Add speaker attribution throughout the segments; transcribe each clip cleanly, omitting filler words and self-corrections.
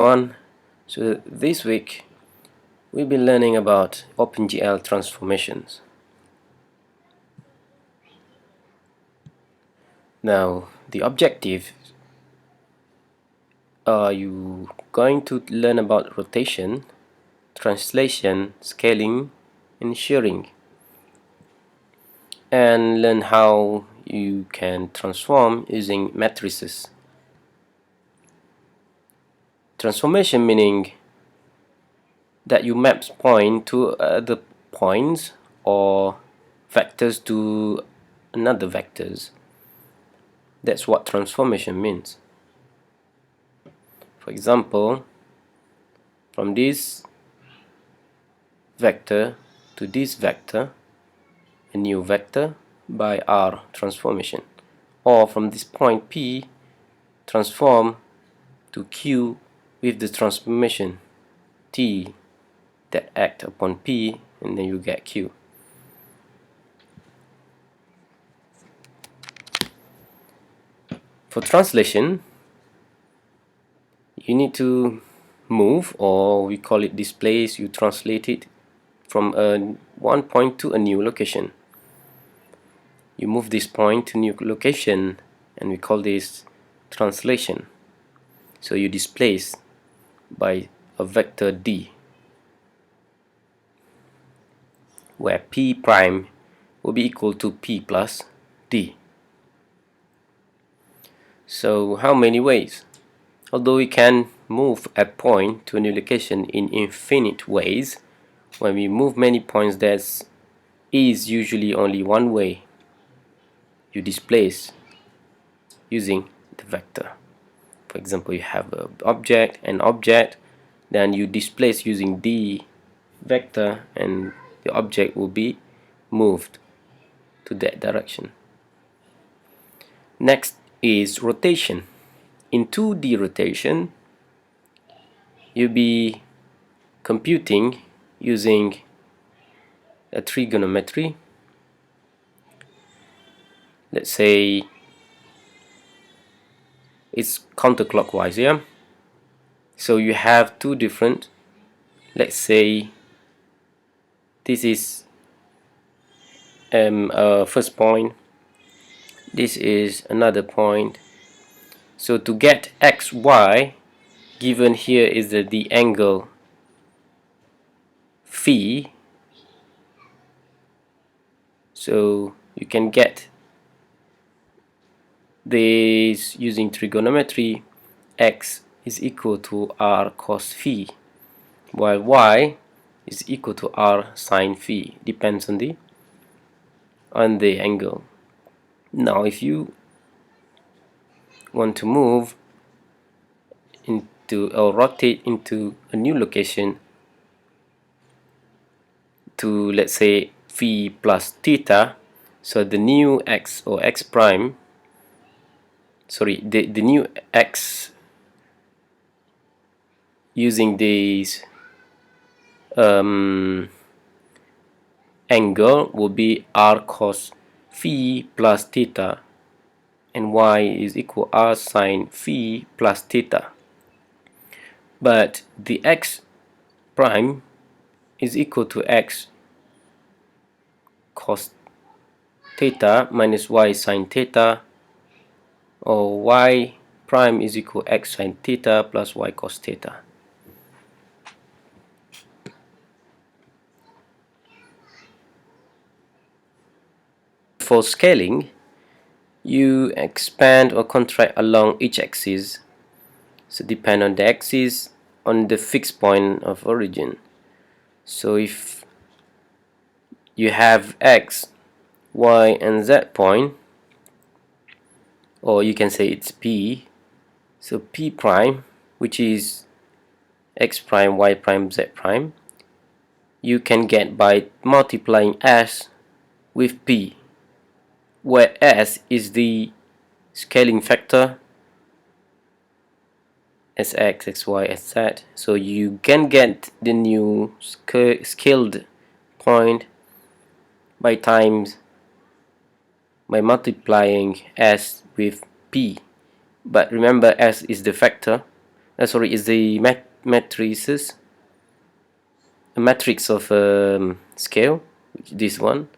Speaker 1: on. So this week we'll be learning about OpenGL transformations. Now the objective, you going to learn about rotation, translation, scaling and shearing, and learn how you can transform using matrices. Transformation meaning that you map point to other points or vectors to another vectors. That's what transformation means. For example, from this vector to this vector, a new vector by R transformation, or from this point P transform to Q with the transformation T that act upon P, and then you get Q. For translation, you need to move, or we call it displace. You translate it from one point to a new location. You move this point to new location, and we call this translation. So you displace by a vector D, where P prime will be equal to P plus D. So how many ways? Although we can move a point to a new location in infinite ways, when we move many points, there is usually only one way. You displace using the vector. For example, you have an object, then you displace using the vector, and the object will be moved to that direction. Next is rotation. In 2D rotation, you'll be computing using a trigonometry. Let's say it's counterclockwise, yeah? So you have two different, let's say this is first point, this is another point. So to get x, y, given here is the angle phi, so you can get this using trigonometry. X is equal to r cos phi, while y is equal to r sin phi, depends on the angle. Now if you want to move into or rotate into a new location to, let's say, phi plus theta, so the new x or x prime, sorry, the new x using this angle will be r cos phi plus theta, and y is equal r sin phi plus theta. But the x prime is equal to x cos theta minus y sin theta, or y prime is equal to x sin theta plus y cos theta. For scaling, you expand or contract along each axis, so depend on the axis on the fixed point of origin. So if you have x, y and z point, or you can say it's p, so p prime, which is x prime, y prime, z prime, you can get by multiplying s with p, where s is the scaling factor as x, xy, z. So you can get the new scaled point by multiplying s with p. But remember, s is the factor, sorry, is the matrices, a matrix of scale, this one,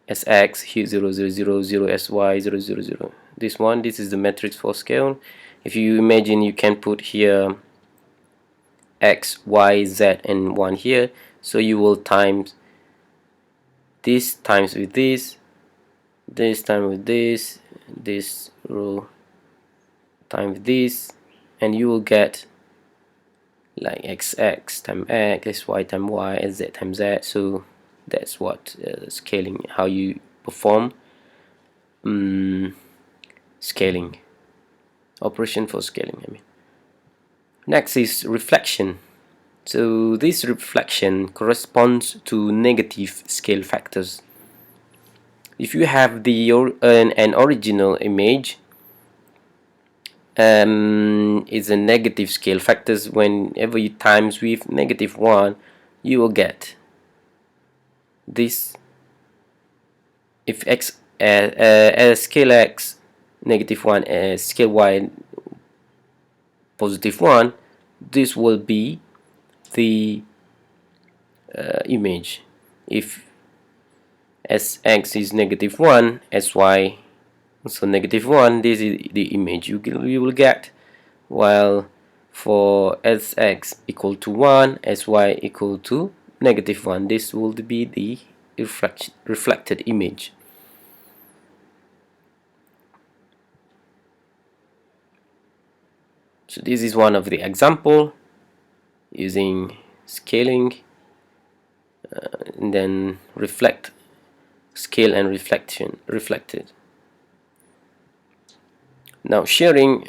Speaker 1: sx here 0 0 0 0 sy 0 0 0, this one, this is the matrix for scale. If you imagine, you can put here x, y, z and 1 here, so you will times this times with this time with this row times this, and you will get like xx times x, sy times y, z times z. So that's what scaling, how you perform scaling, operation for scaling, I mean. Next is reflection. So this reflection corresponds to negative scale factors. If you have the an original image, is a negative scale factors. Whenever you times with -1, you will get this. If x scale x -1, scale y +1, this will be the image. If sx is -1, sy so -1, this is the image you will get. While for sx equal to 1, sy equal to -1, this will be the reflected image. So this is one of the example using scaling and then scale and reflected. Now sharing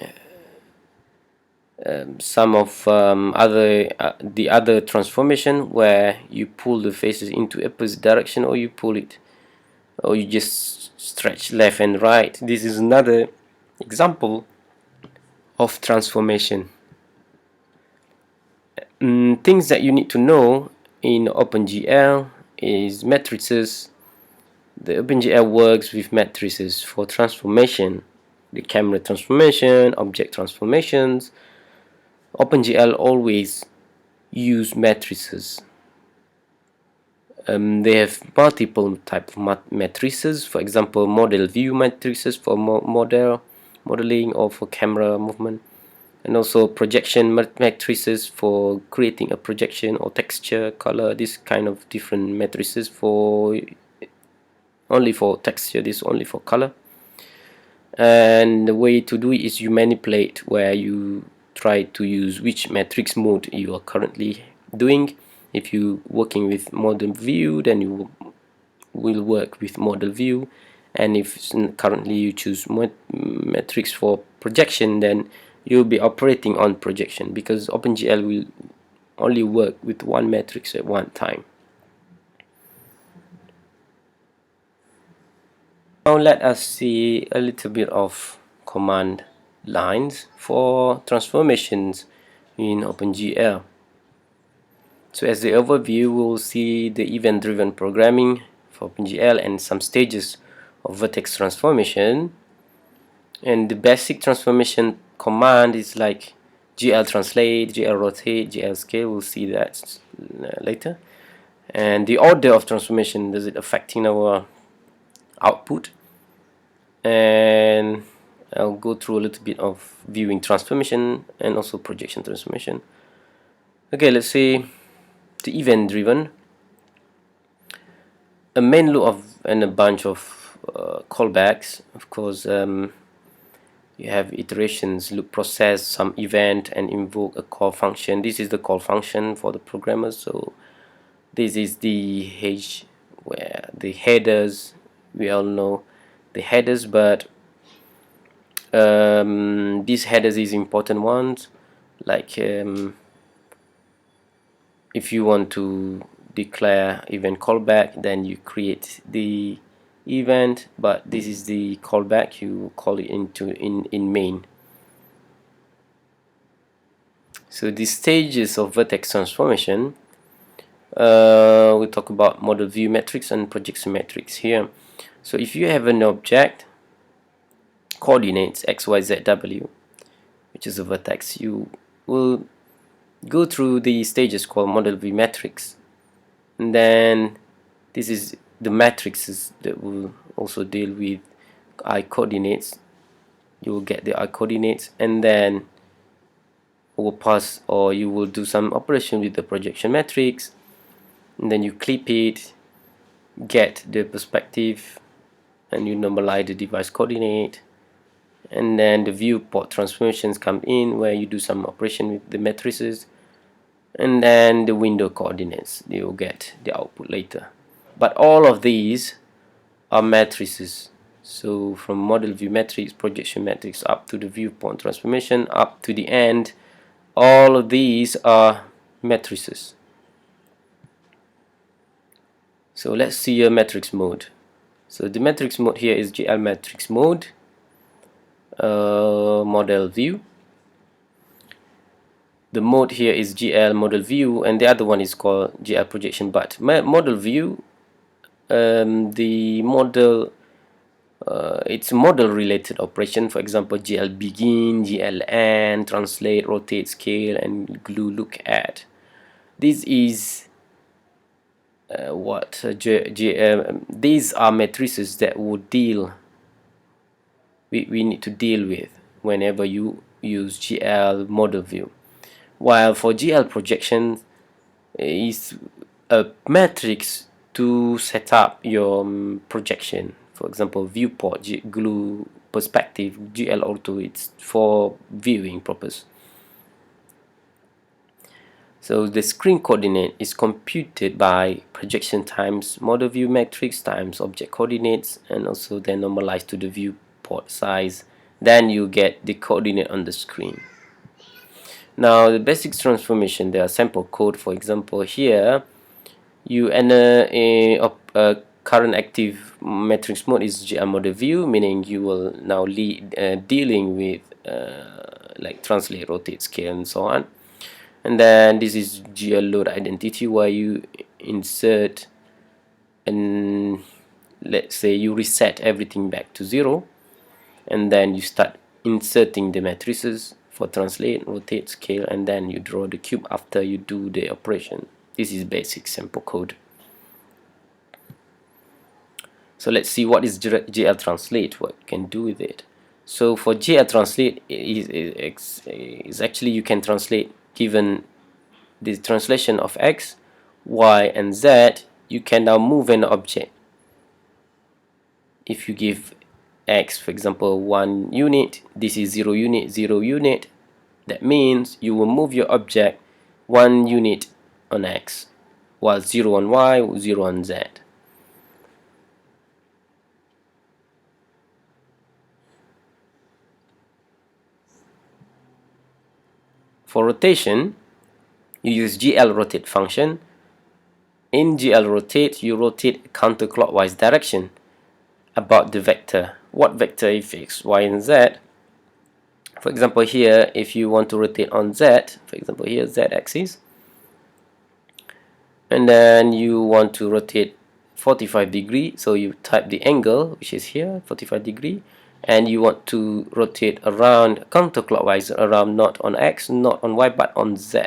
Speaker 1: some of the other transformation where you pull the faces into opposite direction, or you pull it, or you just stretch left and right. This is another example of transformation. Things that you need to know in OpenGL is matrices. The OpenGL works with matrices for transformation, the camera transformation, object transformations. OpenGL always use matrices. They have multiple type of matrices. For example, model view matrices for modeling or for camera movement, and also projection matrices for creating a projection or texture, color. This kind of different matrices for only for texture, this only for color. And the way to do it is you manipulate, where you try to use which matrix mode you are currently doing. If you working with model view, then you will work with model view, and if currently you choose matrix for projection, then you'll be operating on projection, because OpenGL will only work with one matrix at one time. Now let us see a little bit of command lines for transformations in OpenGL. So as the overview, we'll see the event-driven programming for OpenGL and some stages of vertex transformation. And the basic transformation command is like GL translate, GL rotate, GL scale. We'll see that later. And the order of transformation, does it affecting our output? And I'll go through a little bit of viewing transformation and also projection transformation. Okay, let's see the event driven. A main loop and a bunch of callbacks. Of course, you have iterations, loop process, some event, and invoke a call function. This is the call function for the programmers. So this is the where the headers, we all know the headers, but these headers is important ones. Like if you want to declare event callback, then you create the event, but this is the callback, you call it in main. So the stages of vertex transformation, we talk about model view matrix and projection matrix here. So if you have an object coordinates x, y, z, w, which is a vertex, you we'll go through the stages called model view matrix, and then this is the matrices that will also deal with I coordinates. You will get the I coordinates, and then will pass, or you will do some operation with the projection matrix, and then you clip it, get the perspective, and you normalize the device coordinate, and then the viewport transformations come in where you do some operation with the matrices, and then the window coordinates, you'll get the output later. But all of these are matrices. So from model view matrix, projection matrix, up to the viewport transformation, up to the end, all of these are matrices. So let's see a matrix mode. So the matrix mode here is GL matrix mode, model view. The mode here is GL model view, and the other one is called GL projection. But model view, the model, it's model related operation. For example, GL begin, GL end, translate, rotate, scale, and glue, look at. This is these are matrices that would deal we need to deal with whenever you use GL model view. While for GL projection is a matrix to set up your projection. For example, viewport, glue, perspective, GL ortho, it's for viewing purpose. So the screen coordinate is computed by projection times model view matrix times object coordinates, and also then normalized to the viewport size. Then you get the coordinate on the screen. Now the basic transformation, there are sample code. For example, here you enter a current active matrix mode is GL model view, meaning you will now dealing with like translate, rotate, scale, and so on. And then this is GL load identity, where you insert, and let's say you reset everything back to 0, and then you start inserting the matrices for translate, rotate, scale, and then you draw the cube after you do the operation. This is basic sample code. So let's see what is GL translate, what you can do with it. So for GL translate is actually you can translate, given the translation of X, Y, and Z, you can now move an object. If you give X, for example, 1 unit, this is 0 unit, 0 unit, that means you will move your object 1 unit on X, while 0 on Y, 0 on Z. For rotation, you use GL rotate function. In GL rotate, you rotate counterclockwise direction about the vector. What vector? If X, Y, and Z. For example, here, if you want to rotate on Z, for example, here Z axis, and then you want to rotate 45 degree, so you type the angle, which is here, 45 degree, and you want to rotate around counterclockwise, around not on X, not on Y, but on Z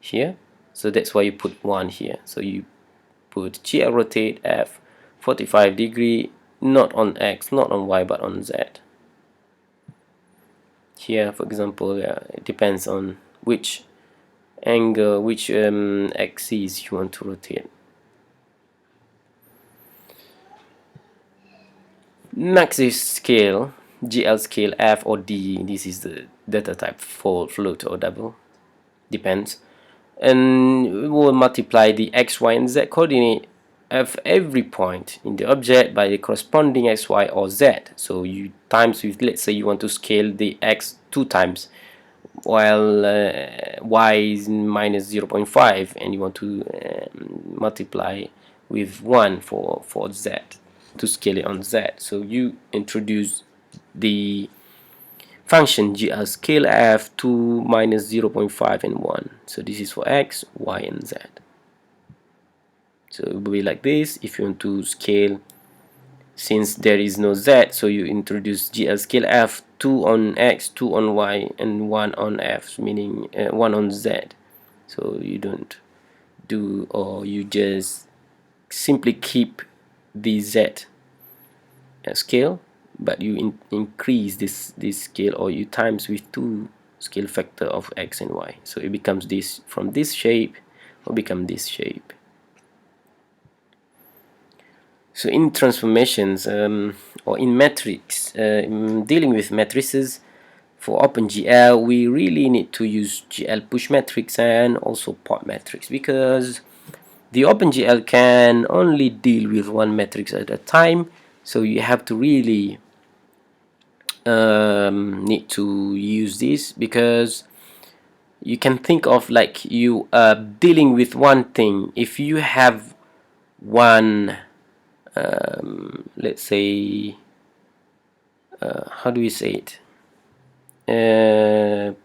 Speaker 1: here. So that's why you put 1 here. So you put GL rotate F 45 degree, not on X, not on Y, but on Z. Here, for example, it depends on which angle, which axis you want to rotate. Maxis scale, GL scale F or D. This is the data type, for float or double, depends. And we will multiply the X, Y, and Z coordinate of every point in the object by the corresponding X, Y, or Z. So you times with, let's say you want to scale the X 2 times, while Y is minus 0.5, and you want to multiply with 1 for Z to scale it on Z. So you introduce the function GL scale F 2 minus 0.5 and 1. So this is for X, Y, and Z. So it will be like this. If you want to scale, since there is no Z, so you introduce GL scale F 2 on X, 2 on Y, and 1 on F, meaning 1 on Z. So you don't do, or you just simply keep the Z scale, but you increase this scale, or you times with 2 scale factor of X and Y, so it becomes this, from this shape will become this shape. So in transformations or in matrix, in dealing with matrices for OpenGL, we really need to use GL push matrix and also pop matrix, because the OpenGL can only deal with one matrix at a time, so you have to really need to use this, because you can think of like you are dealing with one thing. If you have one let's say how do we say it,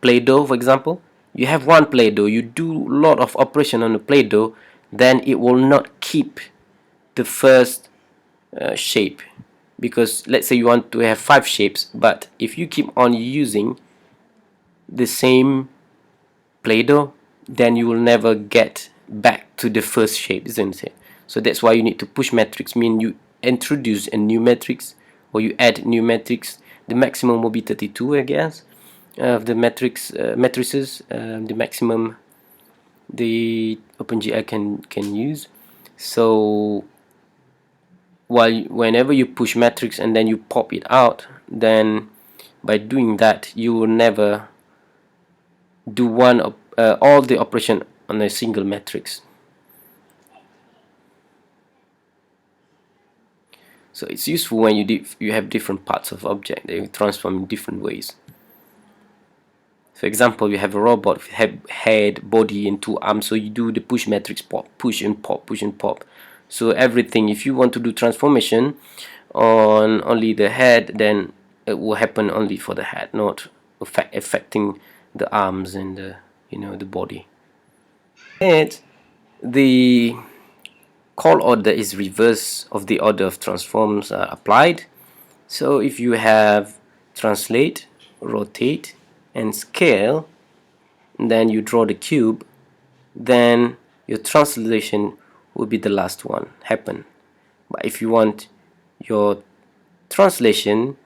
Speaker 1: Play-Doh, for example. You have one Play-Doh, you do a lot of operation on the Play-Doh, then it will not keep the first shape, because let's say you want to have 5 shapes, but if you keep on using the same Play-Doh, then you will never get back to the first shape, isn't it? So that's why you need to push matrix, mean you introduce a new matrix, or you add new matrix. The maximum will be 32, I guess, of the matrices, the maximum the OpenGL can use. So whenever you push matrix and then you pop it out, then by doing that you will never do all the operation on a single matrix. So it's useful when you have different parts of object, they transform in different ways. For example, you have a robot with head, body, and 2 arms, so you do the push matrix pop, push and pop, push and pop. So everything, if you want to do transformation on only the head, then it will happen only for the head, not affecting the arms and the body. And the call order is reverse of the order of transforms are applied. So if you have translate, rotate, and scale, and then you draw the cube, then your translation will be the last one happen. But if you want your translation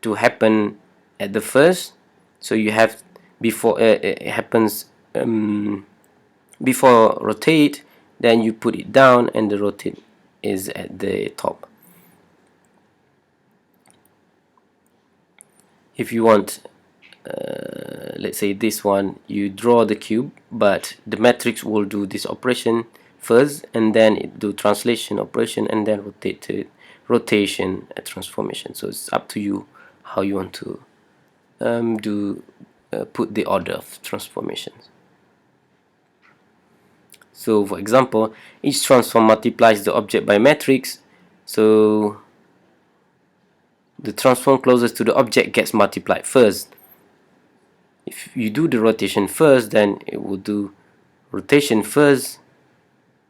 Speaker 1: to happen at the first, so you have before it happens before rotate, then you put it down, and the rotate is at the top. If you want let's say this one, you draw the cube, but the matrix will do this operation first, and then it do translation operation, and then rotation transformation. So it's up to you how you want to put the order of transformations. So for example, each transform multiplies the object by matrix, so the transform closest to the object gets multiplied first. If you do the rotation first, then it will do rotation first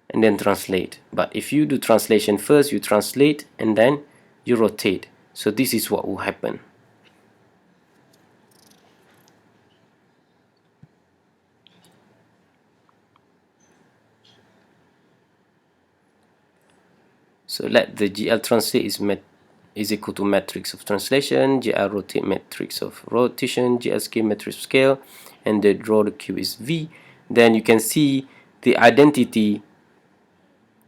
Speaker 1: and then translate. But if you do translation first, you translate and then you rotate. So this is what will happen. So let the GL translate is equal to matrix of translation, GL rotate matrix of rotation, GL scale matrix of scale, and the draw the cube is V. Then you can see the identity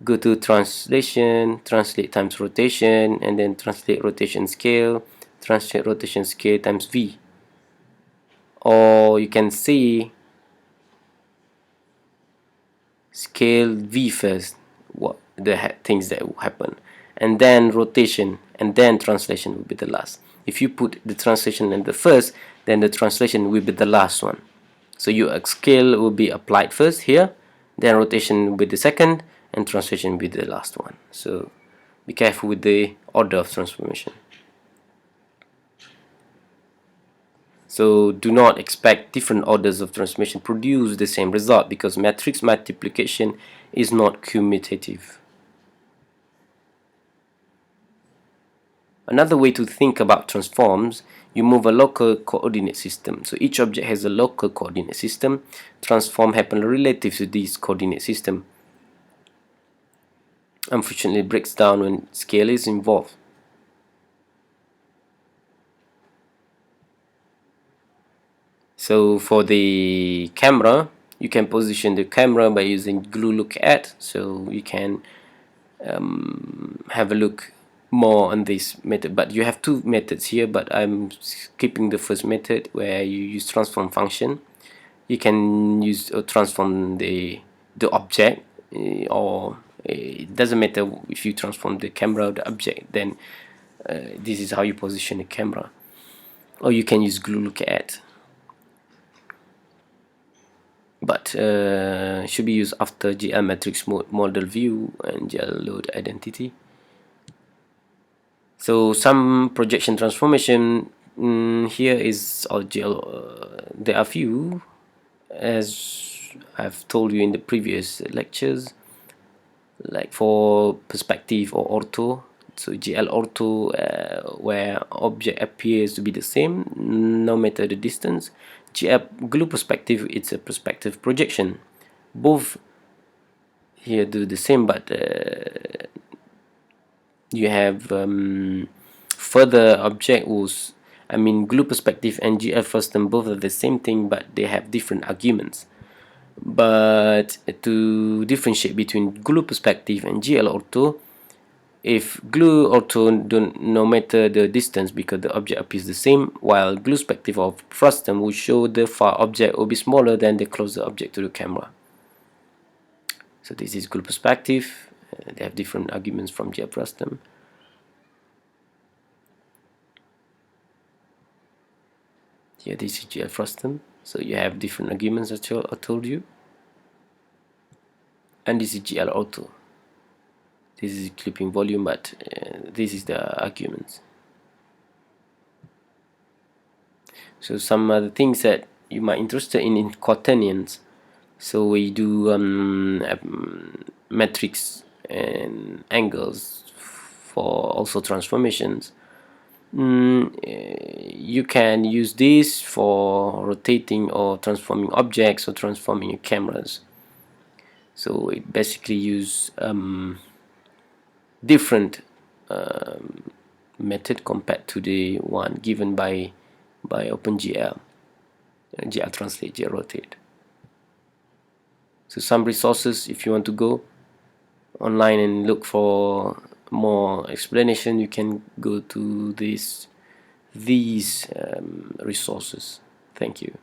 Speaker 1: go to translation, translate times rotation, and then translate rotation scale, translate rotation scale times V. Or you can see scale V first, what the things that will happen, and then rotation, and then translation will be the last. If you put the translation in the first, then the translation will be the last one. So your scale will be applied first here, then rotation will be the second, and translation will be the last one. So be careful with the order of transformation. So do not expect different orders of transformation produce the same result, because matrix multiplication is not commutative. Another way to think about transforms you move a local coordinate system. So each object has a local coordinate system. Transform happen relative to this coordinate system. Unfortunately, it breaks down when scale is involved. So for the camera, you can position the camera by using glue look at. So you can have a look more on this method, but you have two methods here, but I'm skipping the first method where you use transform function. You can use transform the object, or it doesn't matter if you transform the camera or the object, then this is how you position the camera. Or you can use glue look at, but should be used after GL matrix model view and GL load identity. So some projection transformation, here is all GL. There are few, as I've told you in the previous lectures, like for perspective or ortho. So GL ortho, where object appears to be the same no matter the distance. GL glue perspective, it's a perspective projection. Both here do the same, but you have further object was, I mean, glue perspective and GL frustum both are the same thing, but they have different arguments. But to differentiate between glue perspective and GL ortho, if glue ortho don't, no matter the distance, because the object appears the same, while glue perspective of frustum will show the far object will be smaller than the closer object to the camera. So this is glue perspective. They have different arguments from GL frustum. Here this is GL frustum. So you have different arguments as I told you. And this is GL ortho. This is clipping volume, but this is the arguments. So some other things that you might interested in quaternions. So we do metrics and angles for also transformations. You can use this for rotating or transforming objects or transforming your cameras. So it basically use different method compared to the one given by OpenGL, GL Translate, GL Rotate. So some resources, if you want to go online and look for more explanation, you can go to these resources. Thank you.